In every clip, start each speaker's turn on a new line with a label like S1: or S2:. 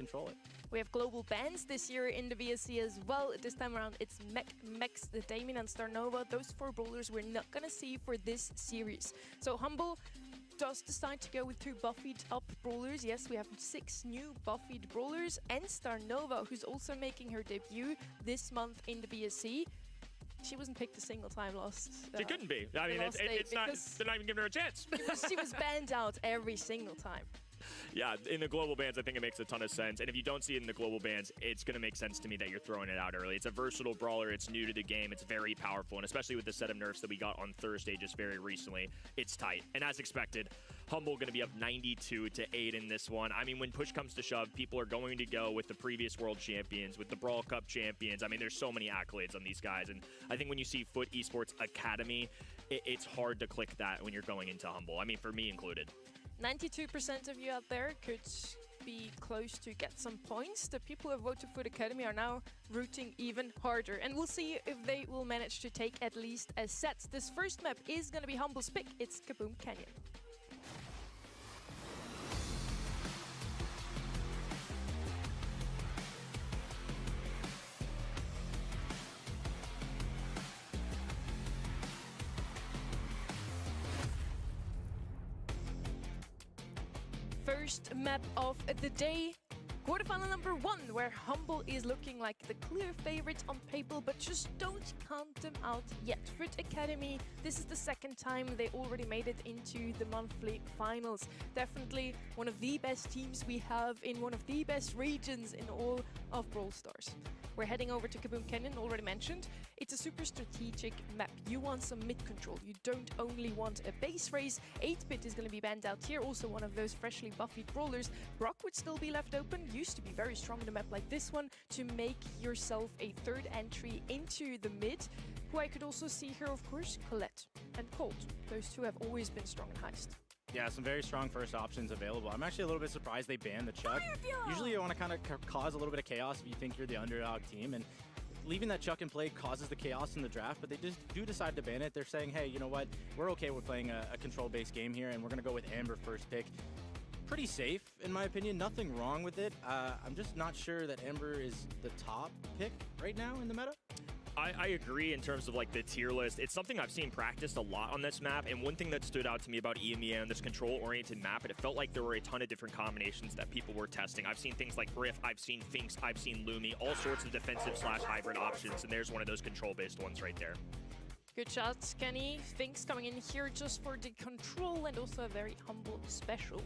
S1: control it.
S2: We have global bans this year in the VSC as well. This time around, it's Mex, the Damien, and Starnova. Those 4 brawlers we're not going to see for this series. So Humble does decide to go with 2 buffied up brawlers. Yes, we have 6 new buffied brawlers, and Starnova, who's also making her debut this month in the BSC. She wasn't picked a single time last.
S3: She couldn't be. I mean, it's not. They're not even giving her a chance.
S2: She was banned out every single time.
S3: Yeah, in the global bans, I think it makes a ton of sense. And if you don't see it in the global bans, it's going to make sense to me that you're throwing it out early. It's a versatile brawler. It's new to the game. It's very powerful. And especially with the set of nerfs that we got on Thursday just very recently, it's tight. And as expected, Humble going to be up 92-8 in this one. I mean, when push comes to shove, people are going to go with the previous world champions, with the Brawl Cup champions. I mean, there's so many accolades on these guys. And I think when you see Foot Esports Academy, it's hard to click that when you're going into Humble. I mean, for me included.
S2: 92% of you out there could be close to get some points. The people who have voted for the Academy are now rooting even harder. And we'll see if they will manage to take at least a set. This first map is going to be Humble's pick. It's Kaboom Canyon. First map of the day, quarterfinal number 1, where Humble is looking like the clear favorite on paper, but just don't count them out yet. Foot Academy, this is the 2nd time they already made it into the monthly finals. Definitely one of the best teams we have in one of the best regions in all of Brawl Stars. We're heading over to Kaboom Canyon, already mentioned. It's a super strategic map. You want some mid-control. You don't only want a base race. 8-bit is going to be banned out here, also one of those freshly buffed brawlers. Brock would still be left open. Used to be very strong in a map like this one to make yourself a 3rd entry into the mid. Who I could also see here, of course, Colette and Colt. Those 2 have always been strong in Heist.
S1: Yeah, some very strong first options available. I'm actually a little bit surprised they banned the Chuck. Usually you want to kind of cause a little bit of chaos if you think you're the underdog team, and leaving that Chuck in play causes the chaos in the draft, but they just do decide to ban it. They're saying, hey, you know what? We're okay with playing a control-based game here, and we're going to go with Amber first pick. Pretty safe, in my opinion. Nothing wrong with it. I'm just not sure that Amber is the top pick right now in the meta.
S3: I agree in terms of like the tier list. It's something I've seen practiced a lot on this map, and one thing that stood out to me about EMEA and this control-oriented map, it felt like there were a ton of different combinations that people were testing. I've seen things like Griff, I've seen Finks, I've seen Lumi, all sorts of defensive/hybrid options, and there's one of those control-based ones right there.
S2: Good shots, Kenny. Finks coming in here just for the control and also a very humble special.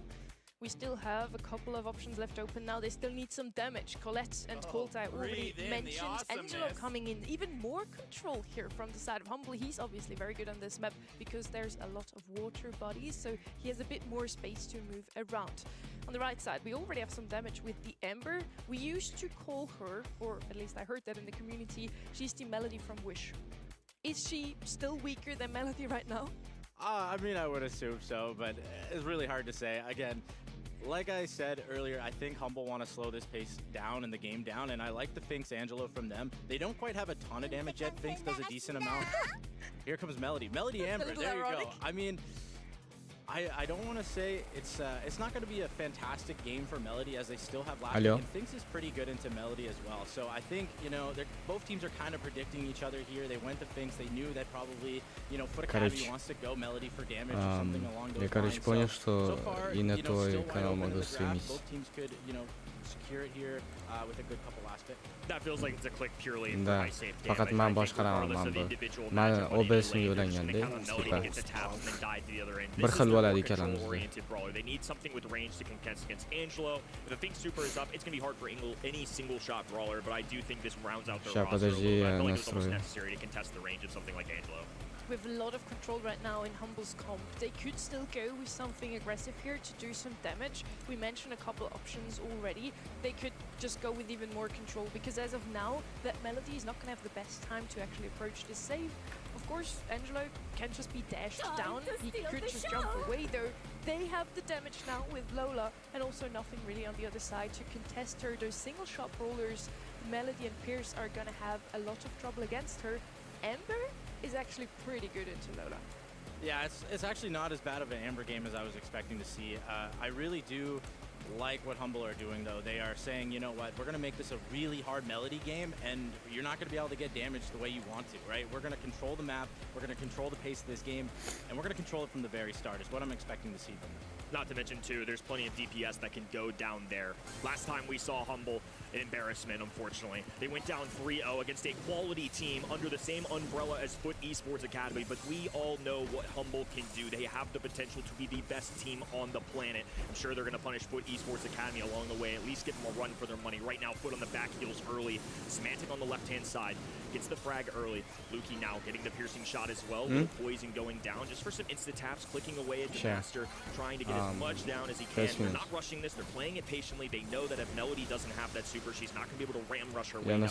S2: We still have a couple of options left open now. They still need some damage. Colette and Colt, I already mentioned. Angelo coming in. Even more control here from the side of Humble. He's obviously very good on this map because there's a lot of water bodies, so he has a bit more space to move around. On the right side, we already have some damage with the Ember. We used to call her, or at least I heard that in the community, she's the Melody from Wish. Is she still weaker than Melody right now?
S1: I mean, I would assume so, but it's really hard to say. Again, like I said earlier, I think Humble want to slow this pace down and the game down, and I like the Finks Angelo from them. They don't quite have a ton of damage yet. Finks does a decent amount. Here comes Melody. Melody Amber, there you go. I mean, I don't want to say it's not going to be a fantastic game for Melody as they still have last pick, and Finks is pretty good into Melody as well. So I think, you know, both teams are kind of predicting each other here. They went to Finks. They knew that probably, you know, Foot Academy wants to go Melody for damage or something along those lines. So far, you know, still wide open in the draft. Both teams could, you know, secure it here with a good couple last pick.
S3: That feels like it's a click purely for
S4: Да,
S3: high safe
S4: fakat
S3: damage.
S4: man başqaraman bu. Men OBS'ni o'ylanganda super. Bir xil bo'ladi ikkalamizda.
S3: They need something with range to contest against Angelo. If the Fink super is up, it's going to be hard for any single shot brawler, but I do think this rounds out their roster a little bit. I feel like it's almost necessary to contest the range of something like Angelo.
S2: With a lot of control right now in Humble's comp, they could still go with something aggressive here to do some damage. We mentioned a couple options already. They could just go with even more control, because as of now, that Melody is not going to have the best time to actually approach this save. Of course, Angelo can just be dashed down. He could just jump away though. They have the damage now with Lola, and also nothing really on the other side to contest her. Those single shot brawlers, Melody and Pierce, are going to have a lot of trouble against her. Ember is actually pretty good into Lola.
S1: Yeah, it's actually not as bad of an Amber game as I was expecting to see. I really do like what Humble are doing, though. They are saying, you know what, we're going to make this a really hard Melody game, and you're not going to be able to get damaged the way you want to, right? We're going to control the map, we're going to control the pace of this game, and we're going to control it from the very start, is what I'm expecting to see from them.
S3: Not to mention, too, there's plenty of DPS that can go down there. Last time we saw Humble, an embarrassment, unfortunately. They went down 3-0 against a quality team under the same umbrella as Foot Esports Academy, but we all know what Humble can do. They have the potential to be the best team on the planet. I'm sure they're going to punish Foot Esports Academy along the way, at least give them a run for their money. Right now, Foot on the back heels early. Semantic on the left-hand side. Gets the frag early. Luki now getting the piercing shot as well. Little poison going down just for some insta-taps, clicking away at Master, trying to get as much down as he can. They're not rushing this. They're playing it patiently. They know that if Melody doesn't have that super, she's not going to be able to ram rush her way down the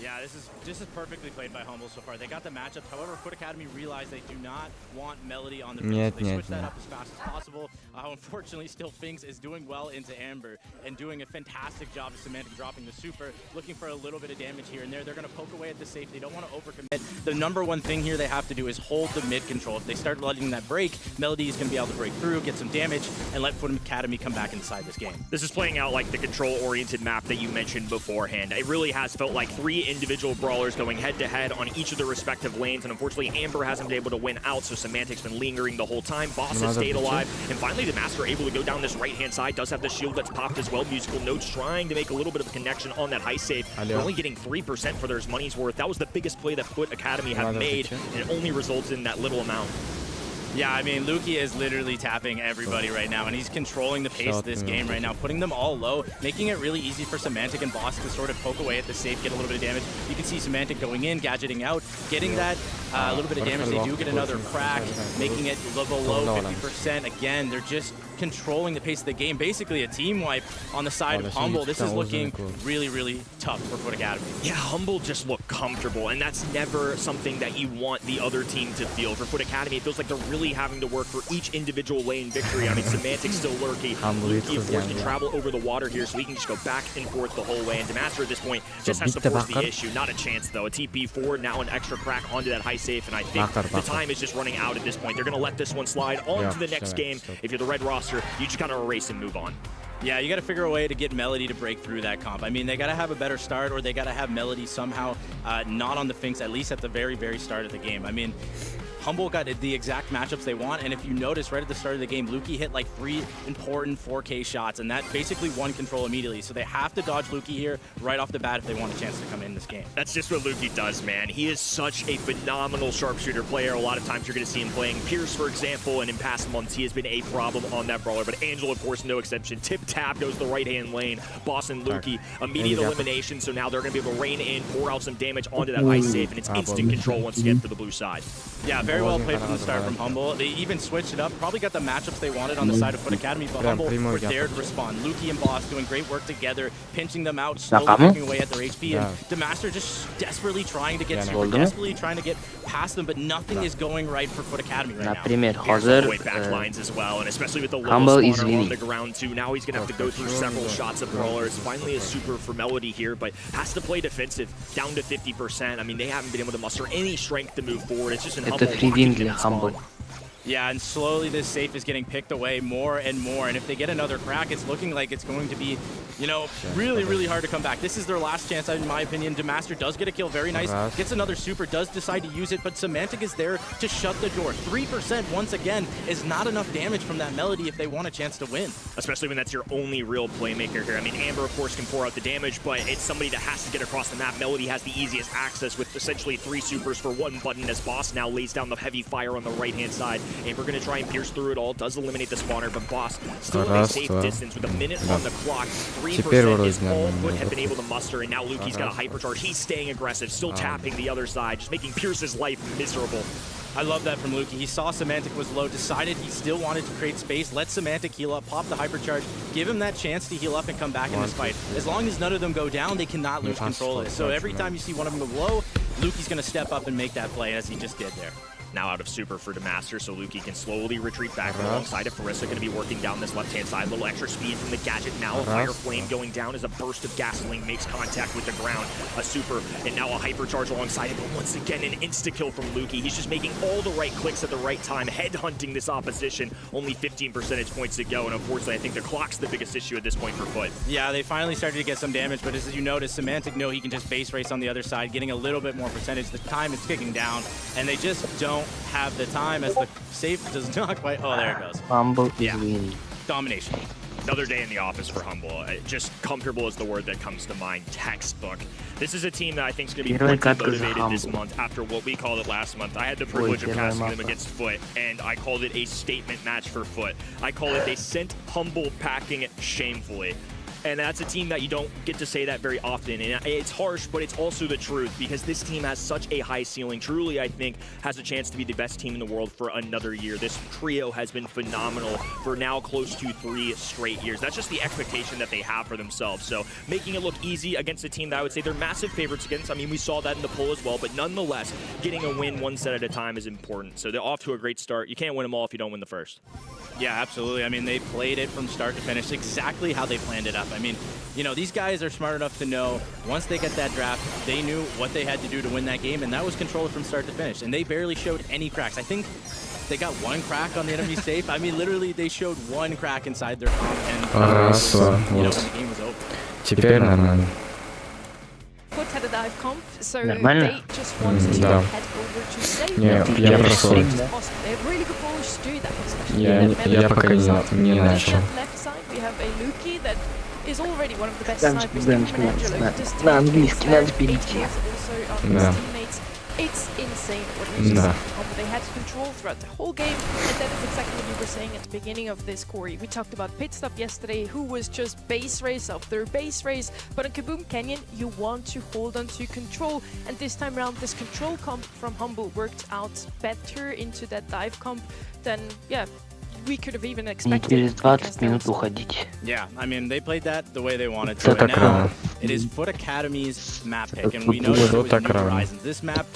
S1: Yeah, this is perfectly played by Humble so far. They got the matchup. However, Foot Academy realized they do not want Melody on the field. So they switch that up as fast as possible. Unfortunately, still Finks is doing well into Amber and doing a fantastic job of Semantic dropping the super, looking for a little bit of damage here and there. They're going to poke away at the safe. They don't want to overcommit. The number one thing here they have to do is hold the mid control. If they start letting that break, Melody is going to be able to break through, get some damage, and let Foot Academy come back inside this game.
S3: This is playing out like the control-oriented map that you mentioned beforehand. It really has felt like 3 individual brawlers going head-to-head on each of their respective lanes, and unfortunately Amber hasn't been able to win out, so Semantic's been lingering the whole time. Boss has stayed alive, and finally the Master able to go down this right-hand side, does have the shield that's popped as well. Musical Notes trying to make a little bit of a connection on that high save. They're only getting 3% for their money's worth. That was the biggest play that Foot Academy have made, and it only results in that little amount.
S1: Yeah, I mean, Luki is literally tapping everybody right now, and he's controlling the pace of this game right now, putting them all low, making it really easy for Semantic and Boss to sort of poke away at the safe, get a little bit of damage. You can see Semantic going in, gadgeting out, getting that little bit of damage. They do get another crack, making it below 50%. Again, they're just controlling the pace of the game. Basically a team wipe on the side of Humble. This is looking really, really tough for Foot Academy.
S3: Yeah, Humble just look comfortable, and that's never something that you want the other team to feel. For Foot Academy, it feels like they're really having to work for each individual lane victory. I mean, Semantic still lurky. Luki, of course, can travel over the water here, so he can just go back and forth the whole way. And Demaster at this point just has to force the issue. Not a chance, though. A TP forward, now an extra crack onto that high safe, and I think the time is just running out at this point. They're going to let this one slide on to the next game. If you're the red roster, you just got to erase and move on.
S1: Yeah, you got to figure a way to get Melody to break through that comp. I mean, they got to have a better start, or they got to have Melody somehow not on the Finks, at least at the very, very start of the game. I mean, Humble got the exact matchups they want, and if you notice right at the start of the game, Luki hit like 3 important 4K shots, and that basically won control immediately. So they have to dodge Luki here right off the bat if they want a chance to come in this game.
S3: That's just what Luki does, man. He is such a phenomenal sharpshooter player. A lot of times you're going to see him playing Pierce, for example, and in past months he has been a problem on that brawler. But Angel, of course, no exception. Tip-tap goes the right-hand lane. Boss and Luki, immediate elimination, so now they're going to be able to rain in, pour out some damage onto that high safe, and it's instant control once again for the blue side.
S1: Yeah, very well played from the start from Humble. They even switched it up, probably got the matchups they wanted on the side of Foot Academy, but Humble were there to respond. Luki and Boss doing great work together, pinching them out, slowly hacking away at their HP, and Demaster just desperately trying to get desperately trying to get past them, but nothing is going right for Foot Academy right now.
S3: Backlines as well, and especially with the low spawner on the ground too. Now he's going to have to go through several shots of brawlers. Finally a super for Melody here, but has to play defensive, down to 50%. I mean, they haven't been able to muster any strength to move forward. It's just an Humble.
S1: Yeah, and slowly this safe is getting picked away more and more, and if they get another crack, it's looking like it's going to be, you know, really, really hard to come back. This is their last chance, in my opinion. Demaster does get a kill, very nice, gets another super, does decide to use it, but Semantic is there to shut the door. 3% once again is not enough damage from that Melody if they want a chance to win.
S3: Especially when that's your only real playmaker here. I mean, Amber, of course, can pour out the damage, but it's somebody that has to get across the map. Melody has the easiest access with essentially 3 supers for 1 button as Boss now lays down the heavy fire on the right-hand side. Amber going to try and pierce through it all, does eliminate the spawner, but Boss still at a safe distance with a minute on the clock. 3% is all Foot have been able to muster, and now Luki's got a hypercharge. He's staying aggressive, still tapping the other side, just making Pierce's life miserable.
S1: I love that from Luki. He saw Semantic was low, decided he still wanted to create space, let Semantic heal up, pop the hypercharge, give him that chance to heal up and come back in this fight. As long as none of them go down, they cannot lose control of it. So every time you see one of them go low, Luki's going to step up and make that play, as he just did there.
S3: now out of super for Demaster, so Luki can slowly retreat back alongside it. Farissa going to be working down this left-hand side. A little extra speed from the gadget now. A fire flame going down as a burst of gasoline makes contact with the ground. A super, and now a hypercharge alongside it, but once again an insta-kill from Luki. He's just making all the right clicks at the right time, headhunting this opposition. Only 15 percentage points to go, and unfortunately I think the clock's the biggest issue at this point for Foot.
S1: Yeah, they finally started to get some damage, but as you notice, Semantic know he can just base race on the other side, getting a little bit more percentage. The time is kicking down, and they just don't have the time as the safe does not quite... Oh, there it goes.
S5: Humble
S1: Yeah.
S5: is winning.
S1: Domination.
S3: Another day in the office for Humble. Just comfortable is the word that comes to mind. Textbook. This is a team that I think is going to be pretty motivated this month after what we called it last month. I had the privilege of casting them against Foot, and I called it a statement match for Foot. I call it they sent Humble packing shamefully. And that's a team that you don't get to say that very often. And it's harsh, but it's also the truth because this team has such a high ceiling. Truly, I think, has a chance to be the best team in the world for another year. This trio has been phenomenal for now close to 3 straight years. That's just the expectation that they have for themselves. So making it look easy against a team that I would say they're massive favorites against. I mean, we saw that in the poll as well, but nonetheless, getting a win one set at a time is important. So they're off to a great start. You can't win them all if you don't win the first.
S1: Yeah, absolutely. I mean, they played it from start to finish exactly how they planned it up. I mean, you know, these guys are smart enough to know once they get that draft, they knew what they had to do to win that game, and that was control it from start to finish. And they barely showed any cracks. I think they got 1 crack on the enemy safe. I mean, literally, they showed 1 crack inside their comp, and you know, when the game was over.
S4: Теперь нормально.
S2: Foot had a dive comp, so
S5: Нормально?
S2: they just wanted to
S4: Да.
S2: head over to save
S4: Не,
S2: them.
S4: я просто...
S2: They have really good bowlers to do that, especially
S4: Я
S2: in the middle.
S4: пока не начал.
S2: On the left side, we have a Luki that is already one of the best
S5: Дэн,
S2: snipers
S5: Дэн,
S2: in Angelo.
S5: на-
S2: Just
S5: на английский
S2: taking
S5: надо перейти.
S2: his also on
S4: Да.
S2: his teammates. It's insane what we just
S4: Да.
S2: saw. They had control throughout the whole game, and that is exactly what you were saying at the beginning of this, Corey. We talked about Pit Stop yesterday, who was just base race after base race, but in Kaboom Canyon, you want to hold on to control, and this time around, this control comp from Humble worked out better into that dive comp than, yeah, we could have even
S5: Не
S2: expected.
S5: через
S2: because
S5: 20
S2: there
S5: минут
S2: was-
S5: уходить.
S1: Yeah, I mean, they played that the way they wanted to.
S4: Что
S1: And
S4: так
S1: now
S4: рано?
S1: it is Foot Academy's map pick, and we know it
S4: Что
S1: was
S4: так
S1: New
S4: рано?
S1: Horizons. This map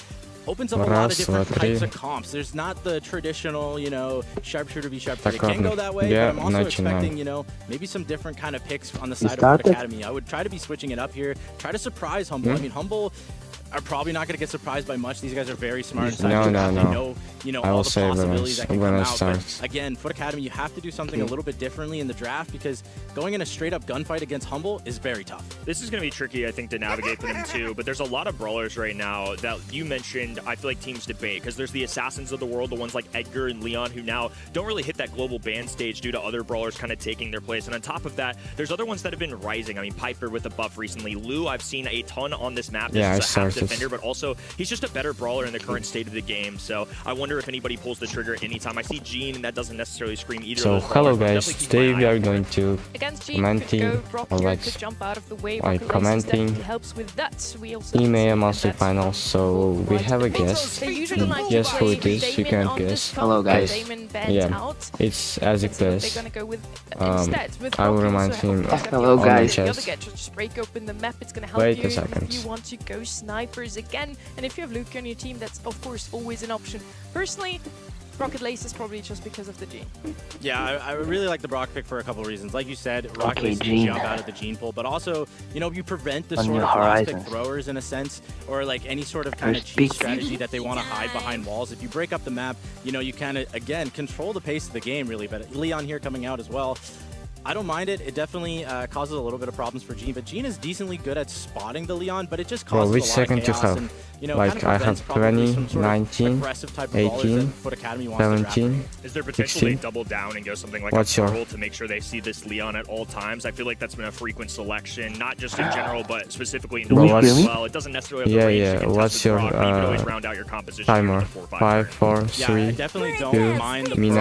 S1: opens up a lot
S4: Раз,
S1: of different
S4: два,
S1: types
S4: три.
S1: of comps. There's not the traditional, you know, sharpshooter v sharpshooter. It
S4: Так,
S1: can go
S4: ладно.
S1: that way,
S4: Я
S1: but I'm also
S4: начинаю.
S1: expecting, you know, maybe some different kind of picks on the side of
S5: started?
S1: Foot Academy. I would try to be switching it up here, try to surprise Humble. I mean, Humble are probably not going to get surprised by much. These guys are very smart inside
S4: No,
S1: the
S4: no,
S1: draft.
S4: no.
S1: They know, you know,
S4: I
S1: all
S4: will
S1: the
S4: say
S1: possibilities that can
S4: when
S1: come
S4: it
S1: out. But
S4: starts.
S1: again, Foot Academy, you have to do something a little bit differently in the draft because going in a straight-up gunfight against Humble is very tough.
S3: This is going to be tricky, I think, to navigate for them too, but there's a lot of brawlers right now that you mentioned I feel like teams debate because there's the assassins of the world, the ones like Edgar and Leon who now don't really hit that global ban stage due to other brawlers kind of taking their place. And on top of that, there's other ones that have been rising. I mean, Piper with a buff recently. Lou, I've seen a ton on this map. This
S4: Yeah,
S3: is a
S4: I
S3: half
S4: started.
S3: defender, but also he's just a better brawler in the current state of the game. So I wonder if anybody pulls the trigger anytime. I see Gene, and that doesn't necessarily scream either
S4: So
S3: of those
S4: hello
S3: brawlers, but
S4: guys,
S3: definitely keep
S4: today
S3: my
S4: we
S3: eye
S4: are
S3: out.
S4: going to
S2: Against Gene,
S4: commenting,
S2: could go Brock
S4: or
S2: here,
S4: like-
S2: could jump out of the way.
S4: like
S2: Rocket Laces
S4: commenting
S2: definitely helps with that. We also
S4: EMEA
S2: see
S4: Master
S2: that
S4: Finals, so we have a guest.
S2: They usually like to
S4: Guess who
S2: play
S4: it is, you
S2: Damon
S4: can't
S2: on this
S4: guess.
S2: comp,
S5: Hello,
S2: but
S5: guys.
S2: Damon banned
S4: Yeah.
S2: out.
S4: It's as it
S2: That's what
S4: is.
S2: they're gonna go with
S4: Um,
S2: instead. With
S4: I will
S2: Brock,
S4: remind
S2: also
S4: him
S2: have the
S5: Hello,
S2: other
S5: guys.
S2: The other
S4: chest.
S2: gadget, just break open the map. It's gonna help
S4: Wait
S2: you
S4: a second.
S2: if you want to go snipers again. And if you have Luke on your team, that's of course always an option. Personally, Rocket Lace is probably just because of the Gene.
S1: Yeah, I really like the Brock pick for a couple of reasons. Like you said, Rocket
S5: Okay,
S1: Lace can
S5: Gene.
S1: jump out of the Gene pool, but also, you know, you prevent the
S5: On
S1: sort
S5: your
S1: of last pick
S5: horizons.
S1: throwers in a sense, or like any sort of kind of
S5: First
S1: cheat
S5: pick.
S1: strategy that they want to hide behind walls. If you break up the map, you know, you kind of, again, control the pace of the game really, but Leon here coming out as well. I don't mind it. It definitely causes a little bit of problems for Gene, but Gene is decently good at spotting the Leon, but it just
S4: Bro,
S1: causes
S4: which
S1: a lot
S4: second
S1: of
S4: you
S1: chaos
S4: have?
S1: and, you know,
S4: Like,
S1: kind of
S4: I have
S1: prevents probably
S4: 20,
S1: some sort of
S4: 19,
S1: aggressive type of brawlers
S4: 18,
S1: that Foot Academy wants to draft.
S4: 17.
S3: Is there potential they
S4: 16?
S3: double down and go something like
S4: What's
S3: a
S4: your-
S3: Brawl to make sure they see this Leon at all times? I feel like that's been a frequent selection, not just in general, but specifically in the
S4: Bro,
S3: league
S4: what's-
S3: as well. It doesn't necessarily have the
S4: Yeah,
S3: range
S4: yeah.
S3: to contest
S4: What's
S3: with
S4: your,
S3: Brock, but you can always round out your composition here
S4: Timer.
S3: with the 4-5
S4: 5,
S3: turn.
S4: 4,
S1: Yeah, I
S4: 3.
S1: definitely don't
S4: two,
S1: mind the
S4: Mina.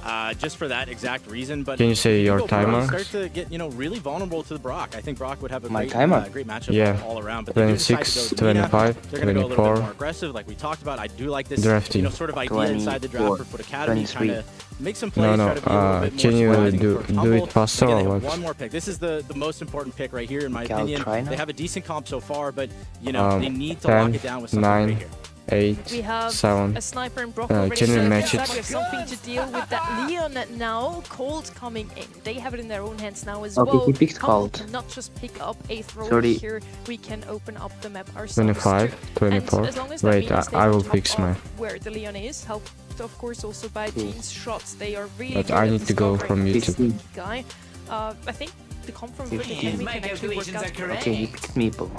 S1: Brawl, just for that exact reason. But
S4: Can you say
S1: if
S4: your
S1: go Brawl, you
S4: timer?
S1: start to get, you know, really vulnerable to the Brock. I think Brock would have a
S5: My
S1: great,
S5: timer?
S1: great matchup
S4: Yeah.
S1: all around. But they do decide to
S4: 26,
S1: go to Mina.
S4: 25,
S1: They're going to go a little bit
S4: 24.
S1: more aggressive, like we talked about. I do like this,
S4: Drafting.
S1: you know, sort of idea inside the draft for Foot Academy,
S5: 23.
S1: kind of make some plays,
S4: No,
S1: try to be a little bit
S4: can
S1: more
S4: you
S1: surprising
S4: do
S1: for
S4: it
S1: Humble.
S4: faster
S1: Again,
S4: or
S1: they have
S4: what?
S1: one more pick. This is the most important pick right here, in my
S5: Okay, I'll
S1: opinion.
S5: try now.
S1: They have a decent comp so far, but, you know, they need to
S4: 10,
S1: lock it down with something
S4: 9,
S1: right here.
S4: 8,
S2: We have
S4: 7.
S2: a sniper and Brock already.
S4: Can we match
S2: We
S4: it?
S2: have something to deal with that. Leon now. Cold coming in. They have it in their own hands now as
S5: Okay,
S2: well.
S5: he picked
S2: Humble
S5: Cold.
S2: cannot just pick up a thrower
S5: 30.
S2: here. We can open up the map ourselves.
S4: 25,
S2: too.
S4: 24.
S2: And as long as that
S4: Wait,
S2: means they
S4: I
S2: don't
S4: will
S2: top
S4: fix
S2: off
S4: my.
S2: where the Leon is, helped of course also by Gene's shots. They are really
S4: But
S2: good
S4: I
S2: at
S4: need to go from
S2: discovering
S4: YouTube.
S2: this guy. I think the confirm for the
S5: 15.
S2: enemy can actually work out.
S5: Okay, he picked Meeple.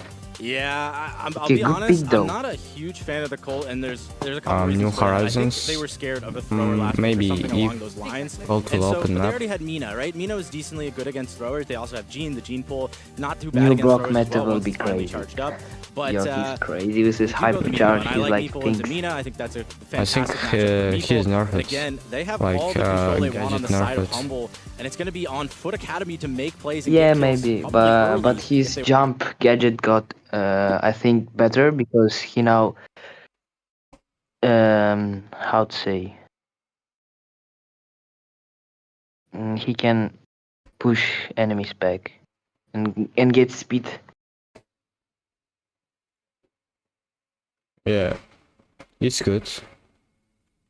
S1: Yeah, I'll
S5: Okay,
S1: be
S5: good
S1: honest,
S5: pick, though.
S1: I'm not a huge fan of the Colt, and there's a couple
S4: New
S1: reasons for that. I think
S4: Horizons.
S1: they were scared of a thrower last
S4: Maybe
S1: week or something
S4: if
S1: along those lines.
S4: Colt
S1: And
S4: will
S1: so,
S4: open
S1: but they
S4: up.
S1: already had Mina, right? Mina was decently good against throwers. They also have Gene, the Gene pool, not too bad
S5: New
S1: against
S5: Brock
S1: throwers as
S5: meta
S1: well
S5: will
S1: once
S5: be
S1: it's finally
S5: crazy.
S1: charged up. But
S5: Yo, he's crazy with his
S1: you go with Meeple,
S5: hypercharge.
S1: and I
S5: He's
S1: like
S5: like
S1: Meeple into
S5: things.
S1: Mina. I think that's a
S4: I think
S1: fantastic matchup for
S4: he's
S1: Meeple.
S4: nerfed.
S1: But again, they have
S4: Like,
S1: all the control they want on the
S4: gadget
S1: side of
S4: nerfed.
S1: Humble, and it's going to be on Foot Academy to make plays. And
S5: Yeah,
S1: get kills
S5: maybe,
S1: probably early
S5: but
S1: if
S5: his
S1: they
S5: jump gadget got I think better because he now how to say, he can push enemies back and get speed.
S4: Yeah, it's good.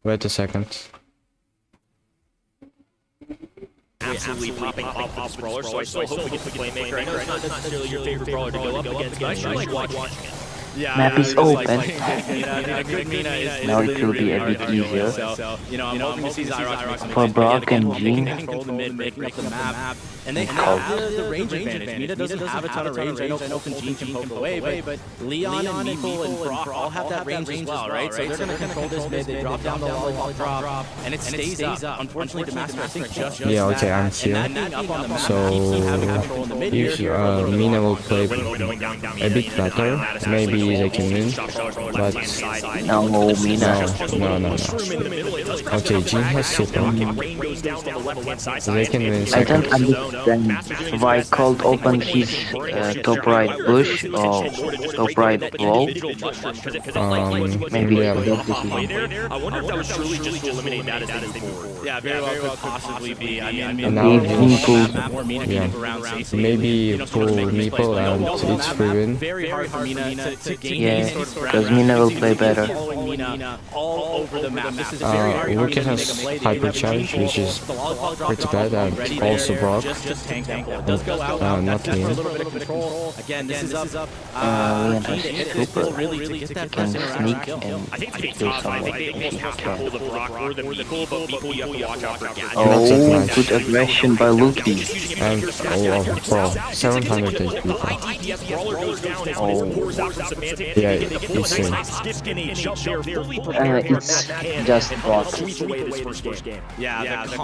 S4: Wait a second.
S3: Absolutely popping off this brawler, so I still hope we get the playmaker. I know it's not necessarily your favorite brawler to go up against, but I sure like watching it.
S1: Yeah,
S5: Map is open.
S1: a good Mina is
S5: Now it
S1: really,
S5: will be
S1: really
S5: a
S1: hard
S5: bit
S1: to deal with.
S5: easier.
S1: So, I'm hoping to see Zyrox make some
S5: For
S1: plays.
S5: Brock
S1: Again,
S5: and
S1: they
S5: Gene.
S1: can control the mid, making up the map, and they
S5: Cold.
S1: have the range advantage. Mina doesn't have a ton of range. I know Colt and Gene can poke away, but Leon and Meeple and Brock all have that range as well, right? So they're going to control this mid. They drop down the lollipop drop, and it stays up. Unfortunately, the Master, I think, just
S4: Yeah, okay, I'm here.
S1: and that being up on the map
S4: So,
S1: keeps them having control in the mid
S4: If
S1: here.
S4: Mina will play a bit better, maybe they can win. But
S5: No, Mina.
S4: no. Okay, Jin has super. They can win
S5: I
S4: second.
S5: don't understand why Colt opened his top right bush or top right wall. Maybe
S4: yeah.
S5: that decision.
S3: I wonder if that was truly just to eliminate that as they move forward.
S1: Yeah, very well could possibly be. I mean,
S4: And now
S5: Meeple.
S4: Yeah. Maybe pull Meeple and it's free win.
S1: Very hard for Mina to gain
S5: Yeah,
S1: any sort of ground.
S5: because Mina will play better.
S1: Following Mina all over the map. This is very hard for
S4: Luka
S1: Mina to
S4: has
S1: make a play. They have a
S4: hypercharge,
S1: Gene
S4: which is
S1: the lollipop drop
S4: pretty
S1: is
S4: bad, and
S1: already
S4: also
S1: there.
S4: Brock.
S1: Just tank that. Does go out.
S4: Not
S1: That's
S4: me.
S1: for a little bit of control. Again, this is up.
S5: Liam
S1: Gene
S5: has
S1: to hit this
S5: super.
S1: bull really to get that
S5: Can
S1: first
S5: sneak
S1: interaction.
S5: and
S3: I think it's
S5: do
S3: tough. I
S5: something.
S3: think they almost have to pull the Brock or the Meeple, but Meeple you have to watch out for gadgets.
S5: Oh, good aggression by Luki.
S4: And bro, 700 HP. Yeah, it's insane.
S5: It's just Brock.
S1: Yeah, the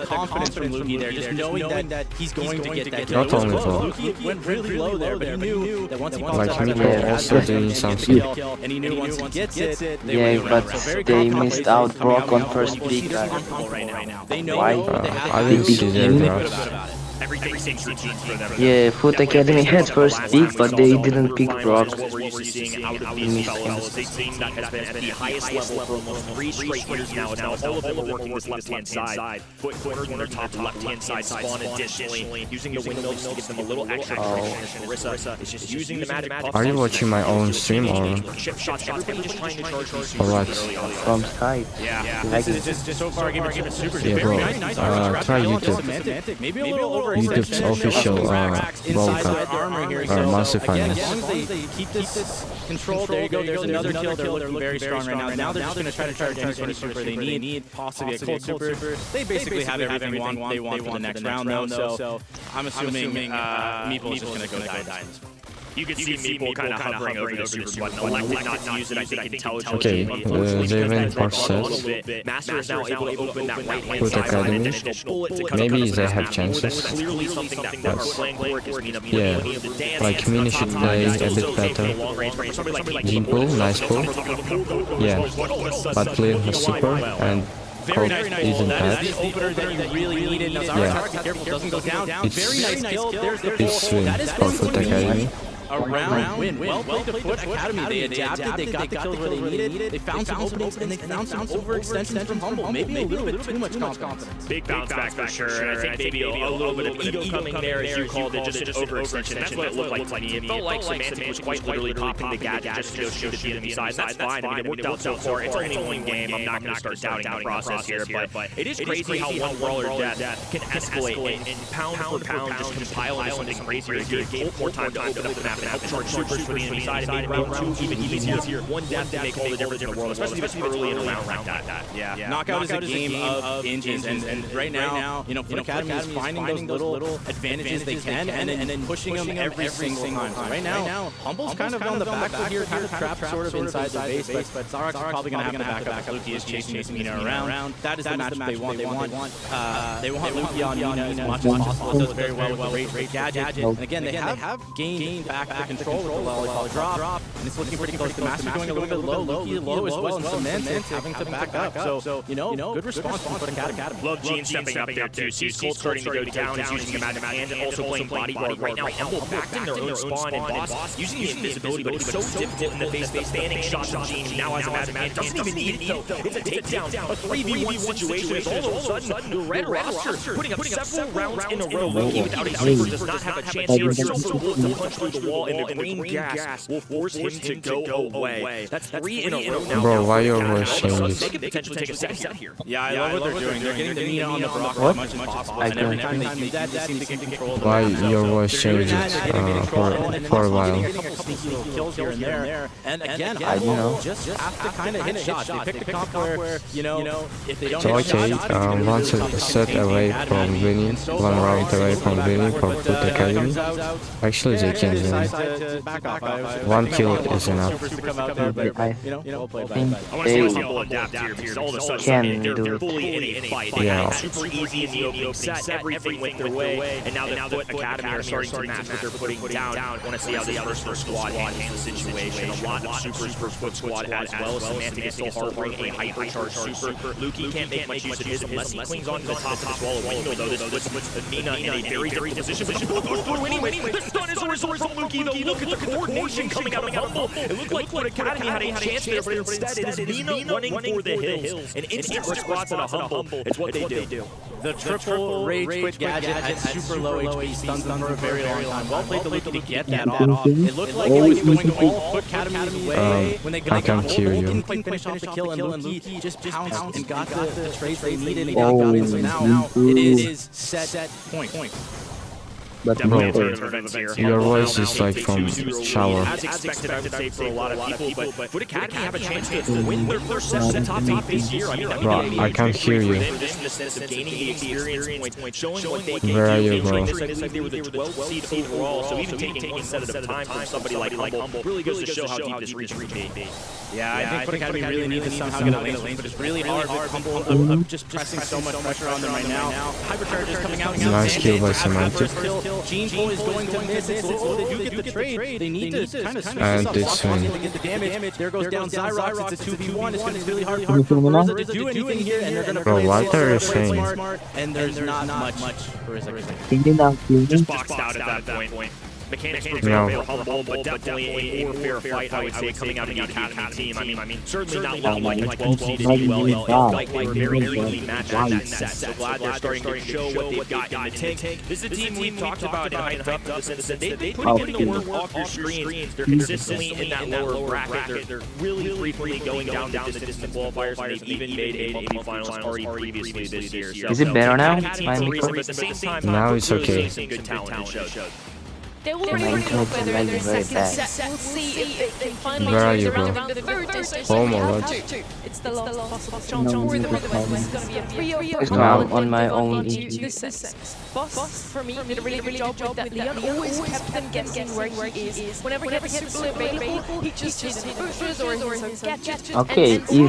S1: confidence from Luki there, just knowing that he's going to get that.
S4: Not only Brock.
S1: Luki went really low there, but he knew that once he popped
S4: Like
S1: up,
S4: Meeple also doing something.
S1: and he knew once he gets it, they
S5: Yeah,
S1: were
S5: but
S1: so very
S5: they
S1: confident
S5: missed
S1: plays
S5: out
S1: coming
S5: Brock on
S1: out.
S5: first
S1: Well,
S5: pick.
S1: he's uncomfortable right now. They know
S5: Why?
S1: they have
S4: I
S1: to
S4: didn't
S1: be
S4: see
S1: really
S4: their
S1: good
S4: draft.
S1: about it.
S3: Everything seems routine for them.
S5: Yeah, Foot Academy had first pick, but they didn't pick Brock.
S3: What we're used to seeing out of these fellas, a team that has been at the highest level for almost 3 straight years now. Now all of them are working this left-hand side. Foot corners on their top left-hand side spawn additionally, using the windmills to give them a little extra protection. Marissa is just using the magic pop.
S4: Are you watching my own stream or
S3: chip shots? Everybody just trying to charge these
S4: or what?
S5: From Skype.
S1: Yeah,
S5: Like
S1: this is just so far giving it super.
S4: Yeah, bro. Try YouTube.
S1: Maybe a little over
S4: YouTube's official Brawl Cup massive finals.
S1: As long as they keep this control, there you go. There's another kill. They're looking very strong right now. Now they're just going to try to charge any sort of super they need. Possibly a cold super. They basically have everything they want for the next round, though. So I'm assuming Meeple is just going to go die in this one.
S3: You can see Meeple kind of hovering over the super button, elected not to use it, I think,
S4: Okay,
S3: intelligently.
S4: they went for set.
S3: Master is now able to open that right-hand
S4: Foot
S3: side.
S4: Academy. Maybe they have chances.
S3: Clearly something that
S4: But
S3: are playing for is Mina
S4: yeah, like Mina should play a bit better. Gene pull, nice pull. Yeah, but Leon has super and Colt isn't bad. Yeah, it's win for Foot Academy.
S1: round win. Well played to Foot Academy. They adapted, they got the kills where they needed, they found some openings, and they found some overextensions from Humble. Maybe a little bit too much confidence.
S3: Big bounce back for sure, and I think maybe a little bit of ego coming there, as you called it, just an overextension. That's what it looked like to me. It felt like Semantic was quite literally popping the gadget just to go shoot at the enemy side. That's fine. I mean, it worked out so far. It's only one game. I'm not going to start doubting the process here, but it is crazy how one brawler death can escalate and pound for pound just compile into something crazier. It gave more time to open up the map and help charge supers for the enemy side and make round 2 even easier. One death can make all the difference in the world, especially early in a round like that.
S1: Yeah, Knockout is a game of engines, and right now, you know, Foot Academy is finding those little advantages they can, and then pushing them every single time. Right now, Humble's kind of on the back foot here, kind of trapped sort of inside their base, but Zarak's probably going to have to back up. Luki is chasing EMEA around. That is the match they want. They want Luki on EMEA as much as possible. Does very well with the Rage Gadget. And again, they have gained back the control with the lollipop drop, and it's looking pretty close. The match is going a little bit low. Luki low as well, and Semantic having to back up. So, you know, good response from Foot Academy.
S3: Love Gene stepping up there too. Sees Colt starting to go down. He's using the magic hand and also playing bodyguard right now. Humble backed in their own spawn, and Boss using the invisibility, but it's so difficult in the face of the standing shot from Gene. Now has a magic hand. Doesn't even need it though. It's a takedown. A 3v1 situation is all of a sudden the red roster putting up several rounds in a row. Luki without a super does not have a chance here. Super bullet to punch through the wall, and the green gas will force him to go away. That's 3 in a row now.
S4: Bro, why your voice changes?
S3: They could potentially take a second set here.
S1: Yeah, I love what they're doing. They're getting the EMEA on the block as much as possible, and every time they do that, they seem to get control of the
S4: Why
S1: map.
S4: your voice changes for a while?
S1: A couple sneaky little kills here and there. And again,
S5: I don't know.
S1: just have to kind of hit shots. They pick the comp where, you know, if they don't
S4: So
S1: hit
S4: okay,
S1: shots,
S4: one set away from winning, one round away from winning for Foot Academy. Actually, they can win. One kill is enough.
S5: I
S1: Well played by
S5: think
S3: I want to see
S5: they
S3: Humble adapt here because all of a
S5: can
S3: sudden
S5: do
S3: they're
S5: it.
S3: fully in a fight.
S4: Yeah.
S3: Super easy in the opening set. Everything went their way, and now the Foot Academy are starting to match what they're putting down. I want to see how the first squad handles the situation. A lot of supers for Foot Squad as well. Semantic is still harboring a hypercharged super. Luki can't make much use of his unless he clings on to the top of the wall of window, though. This puts EMEA in a very different position. But Humble goes through anyway. The stun is a result from Luki, though. Look at the coordination coming out of Humble. It looked like Foot Academy had a chance there, but instead it is EMEA running for the hills. An instant response on a Humble. It's what they do.
S1: The triple rage quit gadget at super low HP stuns them for a very long time. Well played to Luki to get that off. It looked like it was going all Foot Academy's way when they got
S4: I can't hear you.
S1: didn't quite finish off the kill, and Luki just pounced and got the trades they needed. And got it. So now it is set point.
S5: But
S3: Definitely
S5: no,
S3: a turn of events here.
S4: Your voice is like from shower.
S3: As expected, I would say, for a lot of people, but Foot Academy have a chance to win their first set at top 8 this year. I mean,
S4: Bro, I can't hear you.
S3: Just in the sense of gaining the experience points, showing what they can
S4: Where are
S3: do.
S4: you, bro?
S3: It's like they were the 12th seed overall, so even taking one set at a time from somebody like Humble really goes to show how deep this region can be.
S1: Yeah, I think Foot Academy really needs to somehow get a lane, but it's really hard with Humble of just pressing so much pressure on them right now. Hypercharge is coming out.
S4: Nice kill by Semantic.
S1: Gene Pool is going to miss it, so they do get the trade. They need to kind of switch
S4: And
S1: this
S4: it's
S1: up
S4: win.
S1: to get the damage. There goes down Zyrox. It's a 2v1. It's going to be really hard for Urza to do anything here, and they're going to
S4: Bro,
S1: play
S4: what
S1: it
S4: are you
S1: safe, play it
S4: saying?
S1: smart, and there's not much for Urza.
S3: Just boxed out at that point. Mechanics were very Humble, but definitely a more fair fight, I would say, coming out of the Academy team. I mean, certainly not looking like a 12 seed as well. It felt like they were very evenly matched in that set. So glad they're starting to show what they've got in the tank. This is a team we've talked about and hyped up in the sense that they've put in the work off your screens. They're consistently in that lower bracket. They're really frequently going down the distance in the qualifiers, and they've even made a monthly finals already previously this year.
S5: Is it better now?
S4: Now it's okay.
S3: Some good talent shows.
S2: They already
S5: My
S2: know
S5: internet
S2: where
S5: is
S2: their
S5: very
S2: second
S5: bad.
S2: set. We'll see if they can finally
S4: Where are
S2: turn
S4: you,
S2: it around
S4: bro?
S2: in the third.
S4: Home or what?
S2: It's the last possible chance for them. Otherwise, it's going to be a 3-0.
S5: It's now on my own
S2: This set. Boss, for me, did a really good job with that. Leon always kept them guessing where he is. Whenever he had super available, he just hit his bushes or his gadgets.
S5: Okay,
S2: and then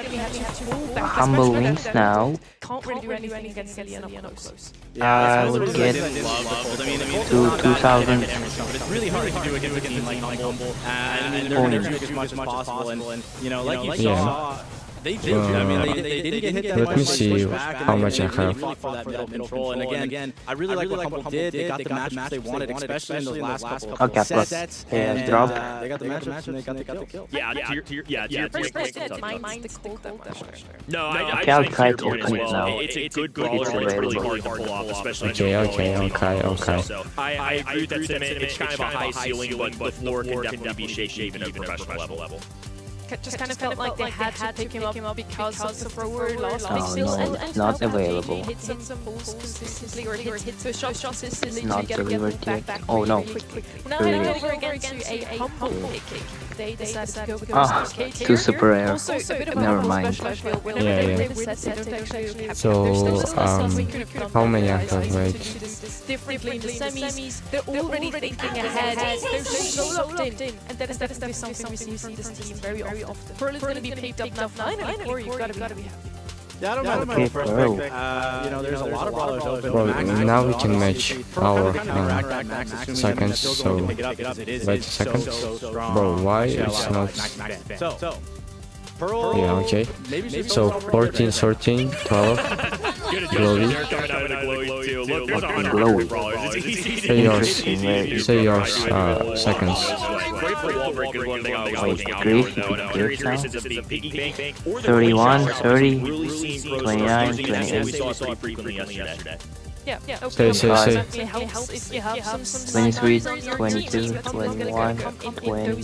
S5: if Humble wins now,
S2: can't really do anything against Leon up close.
S5: I would get to 2,000.
S1: It's really hard to do against a team like Humble, and they're going to do as much as possible. And you know, like you saw They did. I mean, they didn't get hit that much.
S4: Let me see how much I have.
S1: For that middle control. And again, I really like what Humble did. They got the matchups they wanted, especially in those last couple
S5: Okay, plus.
S1: sets.
S5: Yeah,
S1: And
S5: drop.
S1: they got the matchups and they got the kill.
S3: Yeah, to your point,
S2: Mine's the cold that much.
S3: No,
S5: Okay, I'll try to
S3: point as
S5: open it
S3: well.
S5: now.
S3: It's a good brawler, but it's really hard to pull off, especially
S4: Okay.
S3: So I agree with that sentiment. It's kind of a high ceiling, but the floor can definitely be shaky even at professional level.
S2: Just kind of felt like they had to pick him up because of the thrower last
S5: Oh,
S2: pixels
S5: no, it's not available.
S2: Hit some balls consistently or hit the shots consistently
S5: Not
S2: to get
S5: delivered
S2: back
S5: yet. Oh no.
S2: Now
S5: Really?
S2: they're over against a humble pick. They decided to go with
S5: Ah,
S2: K
S5: too super rare.
S2: Also, a bit of a
S5: Never
S2: humble
S5: mind.
S2: special, I feel. Whenever
S4: Yeah,
S2: they
S4: yeah.
S2: play the sets, they don't actually have
S4: So, how many I have, wait?
S2: differently in the semis. They're already thinking ahead. They're so locked in. And that is definitely something we see from this team very often. Pearl is going to be picked up now finally, or you've got to be happy.
S1: Yeah, I don't know.
S5: Okay,
S1: First
S5: Pearl.
S1: pick, you know, there's a lot of brawlers open.
S4: Bro,
S1: Max-
S4: now we can match our seconds,
S1: Still
S4: so
S1: going to pick it up because it is
S4: wait a
S1: so
S4: second.
S1: strong.
S4: Bro, why
S1: Yeah,
S4: it's
S1: a lot
S4: not...
S1: of Max. So, Pearl.
S4: Yeah, okay.
S1: Maybe
S4: So 14, 13, 12. Glowy.
S3: Glowy.
S4: Say yours.
S5: Interesting, very
S4: Say yours, seconds.
S5: Wait, Griff, Griff now? 31, 30, 29, 28.
S2: Yeah,
S4: Say.
S2: It helps if you have some
S5: 23,
S2: on your
S5: 22,
S2: team.
S5: 21, 20,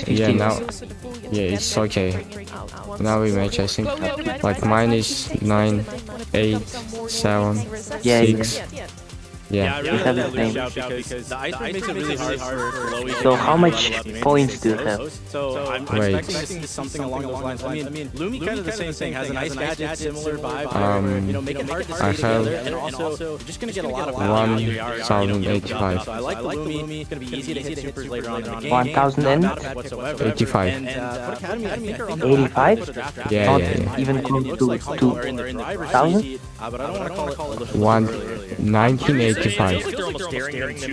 S4: Yeah, now... Yeah, it's okay. Now we match, I think. Like mine is 9, 8, 7,
S5: Yeah,
S4: 6. Yeah.
S5: We have the same.
S1: Because the ice makes it really hard for Chloe.
S5: So how much points do you have?
S1: So I'm
S4: Wait.
S1: expecting something along those lines. I mean, Lumi kind of the same thing. Has a nice gadget, similar vibe. You know, make it hard to
S4: I
S1: stay together,
S4: have
S1: and also you're just gonna get a lot of value.
S4: 1085.
S1: So I like the Lumi. It's gonna be easy to hit supers later on in the game.
S5: 1000 and?
S1: Not bad whatsoever.
S4: 85.
S1: And for Academy, I think are on the
S5: 85?
S4: Yeah,
S5: Not
S4: yeah, yeah.
S5: even close
S1: Looks
S5: to
S1: like Humble are in the driver's
S5: 2000?
S1: seat, but I don't want to call it
S4: 1985.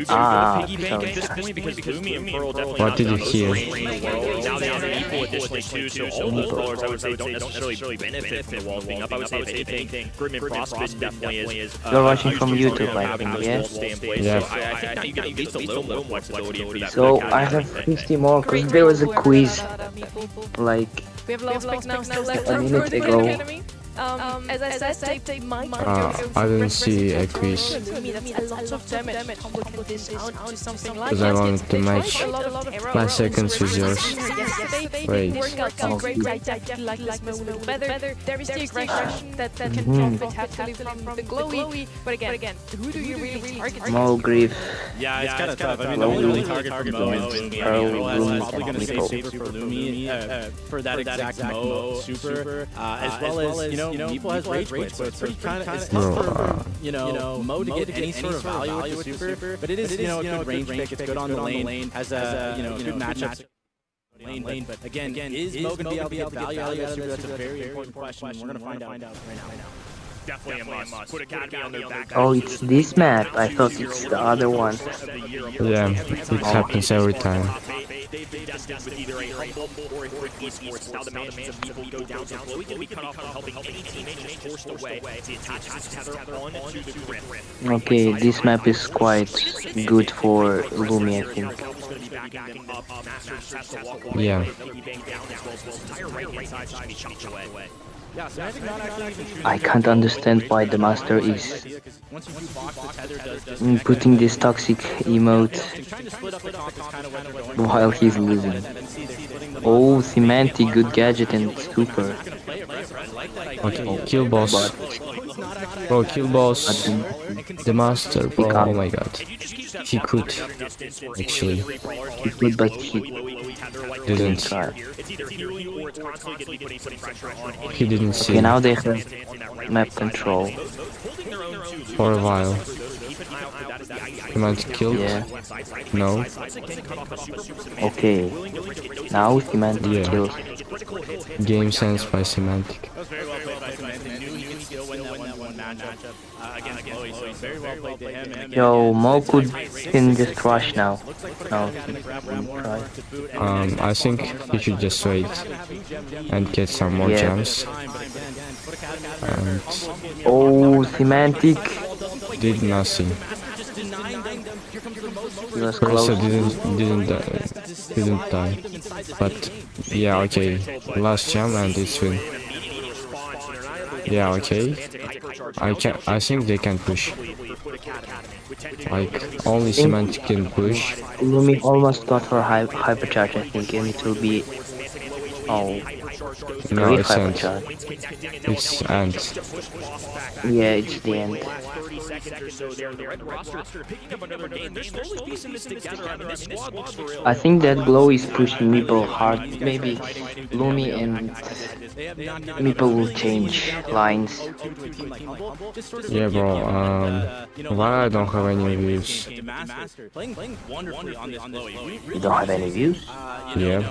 S5: Ah,
S4: What did you hear?
S3: Now they have an equal additionally too, so all those brawlers I would say don't necessarily benefit from the walls being up. I would say if anything, Grim and Frostbite definitely is.
S5: You're watching from YouTube, I think, yeah?
S4: Yeah.
S3: So I think now you get at least a little more flexibility for that.
S5: So I have 50 more because there was a quiz like
S2: We have last pick now still left
S5: a minute ago.
S2: As I said, they might
S4: I didn't see a quiz
S2: that's a lot of damage. Humble can dish out to something like
S4: because I wanted to match my seconds with yours. Wait.
S2: Work out so great. I definitely like this move a little better. There is the aggression that can profit heavily from the glowy. But again, who do you really target?
S5: Mo Grief.
S1: Yeah, it's kind of tough. I mean, the only really target for Mo is Lumi.
S5: Lumi
S1: Probably going to
S5: and
S1: save
S5: Meepo.
S1: super for Lumi for that exact Mo super, as well as you know, Meepo has rage quit, so it's pretty kind of it's tough for you know Mo to get any sort of value with the super, but it is you know a good range pick. It's good on the lane, has a you know good matchup. Lane, but again, is Mo going to be able to get value out of that super? That's a very important question. We're going to find out right now.
S3: Definitely a must. Put Academy on their back.
S5: Oh, it's this map. I thought it's the other one.
S4: Yeah, it happens every time.
S3: They've destined with either a Humble or a Quick Esports. Now the mansions of people go down, so Chloe can be cut off from helping any teammate forced away. The attachments tether onto the grip.
S5: Okay, this map is quite good for Lumi, I think.
S4: Yeah.
S5: I can't understand why the master is putting this toxic emote while he's losing. Oh, Semantic, good gadget and super.
S4: Okay, kill boss. Bro, kill boss. The master, bro. Oh my god. He could. Actually.
S5: He could, but he
S4: Didn't.
S5: try.
S4: He didn't see
S5: Okay, now they have map control.
S4: for a while. He might kill?
S5: Yeah.
S4: No.
S5: Okay. Now Semantic
S4: Yeah.
S5: kills.
S4: Game sense by Semantic.
S1: That was very well played by Semantic. Knew he could still win that 1v1 matchup. matchup against Chloe. So very well played to him. And
S5: Yo, Mo can just rush now. No, try.
S4: I think he should just wait and get some more
S5: Yeah.
S4: gems. And
S5: Oh, Semantic.
S4: did nothing.
S5: He was
S4: Carissa
S5: close.
S4: didn't die. But yeah, okay. Last gem and it's win. Yeah, okay. I think they can push. Like only Semantic can push.
S5: Lumi almost got her hypercharge, I think, and it will be. Oh,
S4: No,
S5: great
S4: it's end.
S5: hypercharge.
S4: It's end.
S5: Yeah, it's the end. I think that Glow is pushing Meeple hard. Maybe Lumi and Meeple will change lines.
S4: Yeah, bro. Why I don't have any views?
S5: You don't have any views?
S4: Yeah.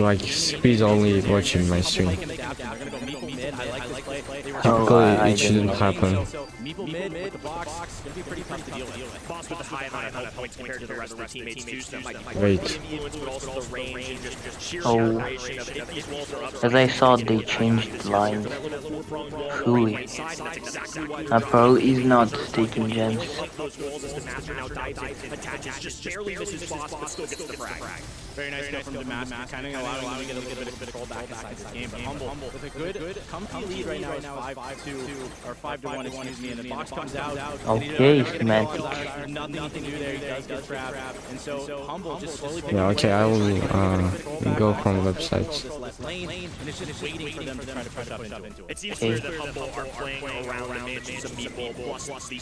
S4: Like speed only watching my stream. Typically,
S5: I
S4: it shouldn't
S5: didn't.
S4: happen. Wait.
S5: Oh, as I saw, they changed lines fully. Pearl is not taking gems.
S1: Very nice go from Damascus, kind of allowing him to get a little bit of control back inside this game. But Humble with a good, comfy lead right now. It's 5-2 or 5-1, excuse me. And the box comes out.
S5: Okay, Semantic.
S1: Nothing he can do there. He does get trapped, and so Humble just slowly.
S4: Yeah, okay, I will go from websites.
S1: Lane, and it's just waiting for them to try to push up into it.
S3: It seems clear that Humble are playing around the mansions of Meeple plus the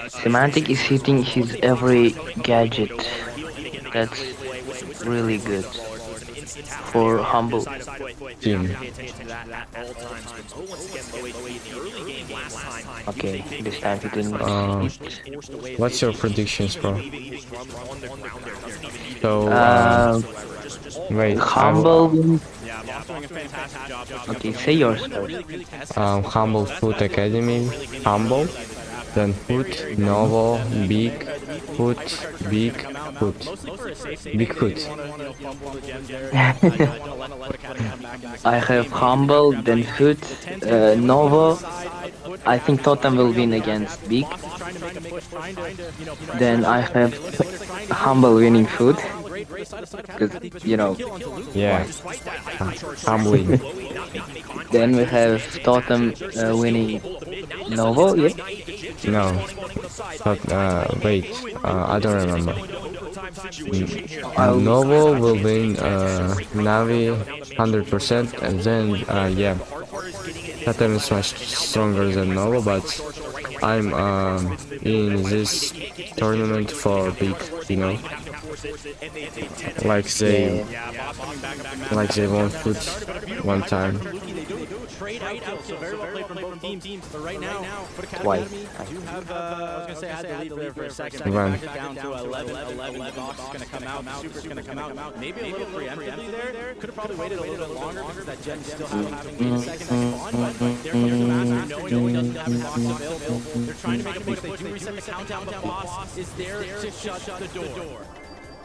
S5: Semantic is hitting his every gadget. That's really good for Humble.
S4: Team.
S5: Okay, this time he didn't.
S4: What's your predictions, bro? So, wait,
S5: Humble. Okay, say yours first.
S4: Humble Food Academy, Humble, then Food, Novo, Big, Food, Big, Food, Big Food.
S5: I have Humble, then Foot, Novo. I think Totem will win against Big. Then I have Humble winning Foot. Because, you know.
S4: Yeah, humbling.
S5: Then we have Totem winning Novo, yeah?
S4: No, but wait, I don't remember. Novo will win Navi 100%, and then yeah, Tatem is much stronger than Novo, but I'm in this tournament for big, you know, like they won foot one time.
S5: Twice.
S1: I was gonna say I had the lead there for a second.
S4: Run.
S1: Down to 11. Box is gonna come out. Super's gonna come out. Maybe a little preemptively there. Could have probably waited a little bit longer because that Gen still having 8 seconds to spawn. But there comes the master, knowing he doesn't have his box available. They're trying to make a push. They do reset the countdown, but boss is there to shut the door.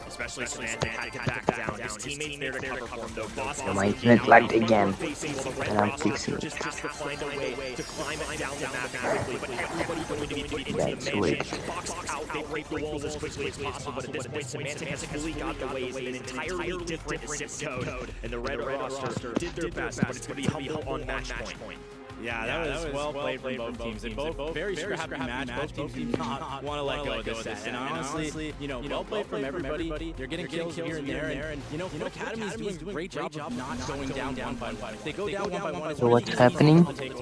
S3: Especially Semantic had to back down. His teammates there to cover for him, though. Boss
S5: My internet lagged again, and I'm fixing it.
S3: just to find a way to climb it down the map quickly, but everybody's going to be put
S5: That's weird.
S3: box out, they break the walls as quickly as possible, but at this point, Semantic has fully got the way. It's an entirely different zip code, and the red roster did their best, but it's going to be Humble on match point.
S1: Yeah, that was well played from both teams. And both very scrappy match. Both teams do not want to let go of this set. And honestly, you know, well played from everybody. They're getting kills here and there. And you know, Academy is doing a great job of not going down one by one. If they go down one by one,
S5: So what's happening?
S4: 2-2,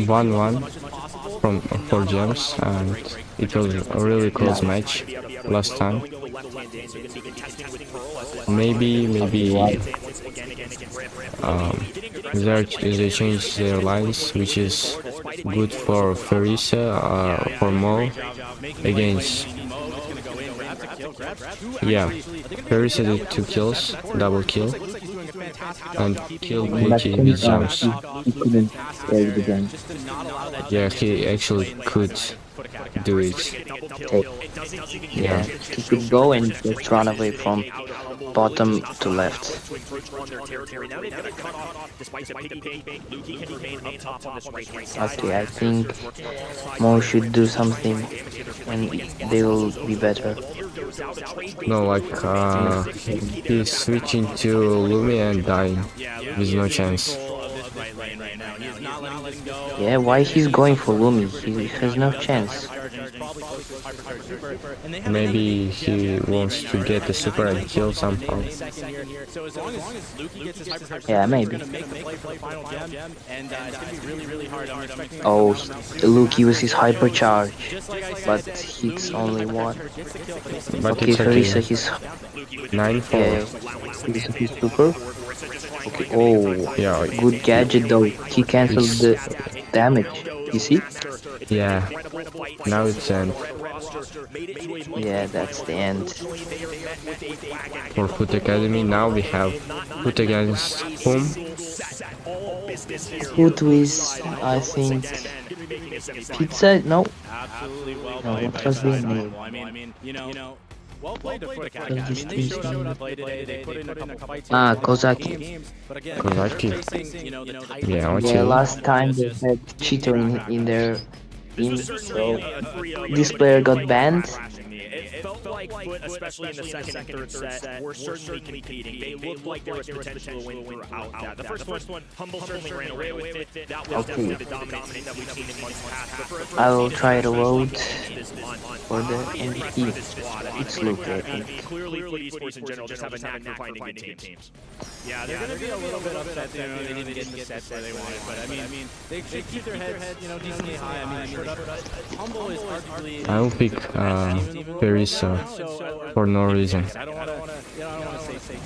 S4: 1-1 from 4 gems, and it was a really close match last time. Maybe they changed their lines, which is good for Farisa, for Mo against. Yeah, Farisa did 2 kills, double kill. and killed
S5: But
S4: Lucky with jumps.
S5: he couldn't save the game.
S4: Yeah, he actually could do it.
S5: Okay.
S4: Yeah.
S5: He could go and just run away from bottom to left. Okay, I think Mo should do something and they will be better.
S4: No, like he's switching to Lumi and dying with no chance.
S5: Yeah, why he's going for Lumi? He has no chance.
S4: Maybe he wants to get the super and kill somehow.
S5: Yeah, maybe. Oh, Luke uses hypercharge, but hits only one.
S4: But
S5: Okay,
S4: it's
S5: Farisa,
S4: okay.
S5: he's
S4: 9-4.
S5: yeah, he's super. Okay, oh,
S4: Yeah,
S5: good gadget though. He cancelled the damage. You see?
S4: yeah. Now it's end
S5: Yeah, that's the end.
S4: for Foot Academy. Now we have Foot against whom?
S5: Food with, I think, pizza? No. No, what was the name?
S1: Well played to Foot Academy. I mean, they showed up to play today. They put in a couple fights.
S5: Ah, Kozaki.
S1: But again,
S4: Kozaki. Yeah,
S1: Yeah,
S4: okay.
S5: Yeah, last time they had cheater in their team, so this player got banned.
S3: It felt like Foot, especially in the second and third set, were certainly competing. They looked like there was potential to win throughout that. The first one, Humble certainly ran away with it. That was definitely the dominance that we've seen in months past.
S5: I will try to vote for the MVP. It's Luke, I think.
S3: Clearly, Foot Esports in general just have a knack for finding good teams.
S1: Yeah, they're going to be a little bit upset that they didn't get the sets where they wanted. But I mean, they keep their heads, decently high. I mean, Humble is arguably.
S4: I will pick Parisa for no reason.
S1: I don't want to say,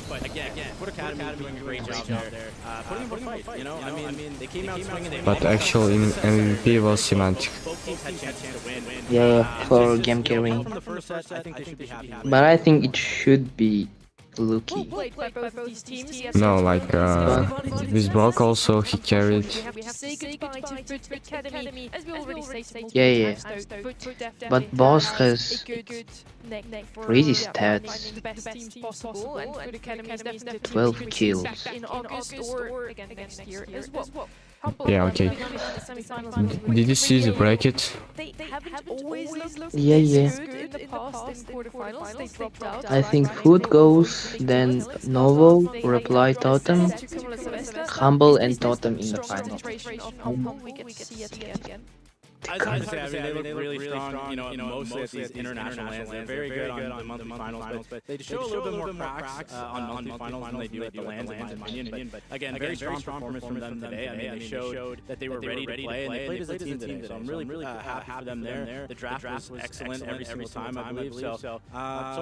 S1: but again, Foot Academy doing a great job there. Putting them in a fight, I mean, they came out swinging.
S4: But actually, MVP was Semantic.
S1: Both teams had chances to win.
S5: Yeah, for game carrying.
S1: From the first set, I think they should be happy.
S5: But I think it should be Luki.
S2: Played by both of these teams. Yes,
S4: No, like with Brock also he carried.
S2: we have to say goodbye to Foot Academy, as we already stated.
S5: Yeah.
S2: But
S5: But Boss has
S2: a good neck for
S5: crazy
S2: finding
S5: stats.
S2: the best teams possible, and Foot Academy is definitely
S5: 12 kills.
S2: back in August or again next year as well.
S4: Yeah, okay. Did you see the bracket?
S2: They haven't always looked
S5: Yeah.
S2: good in the past in quarterfinals. They dropped out.
S5: I think Food goes, then Novo, Reply Totem, Humble and Totem in the final.
S2: We get to see it again.
S1: It's hard to say. I mean, they look really strong, mostly at these international lands. They're very good on the monthly finals, but they show a little bit more cracks on monthly finals than they do at the lands, in my opinion. But again, very strong performance from them today. I mean, they showed that they were ready to play, and they played as a team today. So I'm really happy for them there. The draft was excellent every single time, I believe. So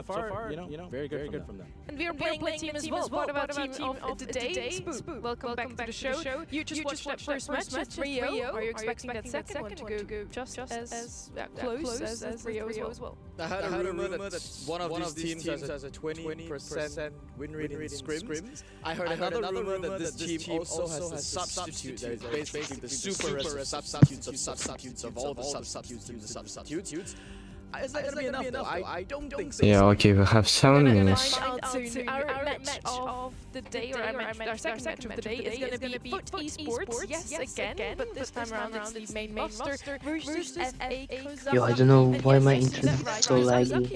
S1: far, very good from them.
S2: And we are playing the team as well. What about team of the day? Spoop. Welcome back to the show. You just watched that first match at Rio. Are you expecting that second one to go just as close as Rio as well?
S6: I heard a rumor that one of these teams has a 20% win rate in scrims. I heard another rumor that this team also has a substitute that is basically the super substitutes of all the substitutes in the substitutes. Is that going to be enough? I don't think so.
S4: Yeah, okay, we have 7 minutes.
S2: Our match of the day, or our second match of the day, is going to be Foot Esports, yes again, but this time around it's the main roster versus FA Kozaki.
S5: Yo, I don't know why my internet is so laggy.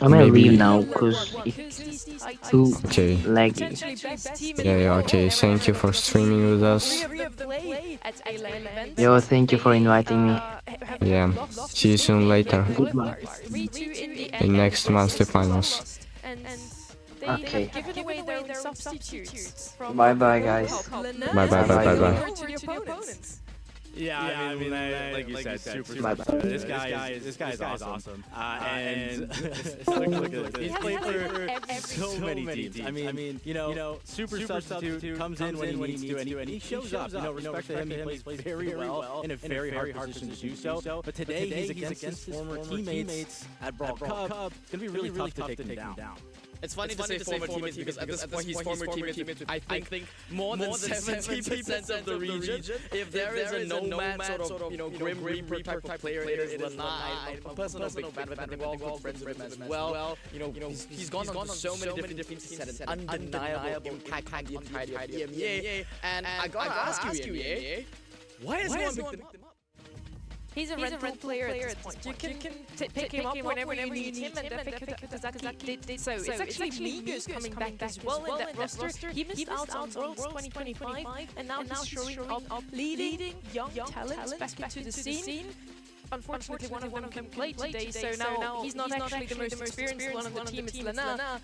S5: I'm gonna leave now because it's too
S4: Okay.
S5: laggy.
S4: Yeah, okay, thank you for streaming with us.
S5: Yo, thank you for inviting me.
S4: Yeah, see you soon later
S5: Goodbye.
S4: in next monthly finals.
S5: Okay.
S2: Substitutes.
S5: Bye bye, guys.
S4: Bye.
S1: Yeah, I mean, like you said, super.
S5: Bye-bye.
S1: This guy is awesome. And look at this. He's played for so many teams. I mean, super substitute comes in when he needs to, and he shows up. Respect to him, he plays very well in a very hard position to do so. But today he's against his former teammates at Brawl Cup. It's gonna be really tough to take them down.
S6: It's funny to say former teammate because at this point he's former teammate with, I think, more than 70% of the region. If there is a nomad sort of, you know, Grim Reaper type of player, it is Lana. I'm a personal big fan of him. I think we're all good friends with him as well. You know, he's gone on so many different teams. He's had an undeniable impact on the entirety of EMEA. And I gotta ask you, EMEA, why has no one picked him up?
S2: He's a Red Bull player at this point. You can pick him up whenever you need him, and Kazaki did so. It's actually Migos coming back as well in that roster. He missed out on Worlds 2025, and now he's showing up leading young talents back into the scene. Unfortunately, one of them can play today, so now he's not actually the most experienced one on the team, it's Lana.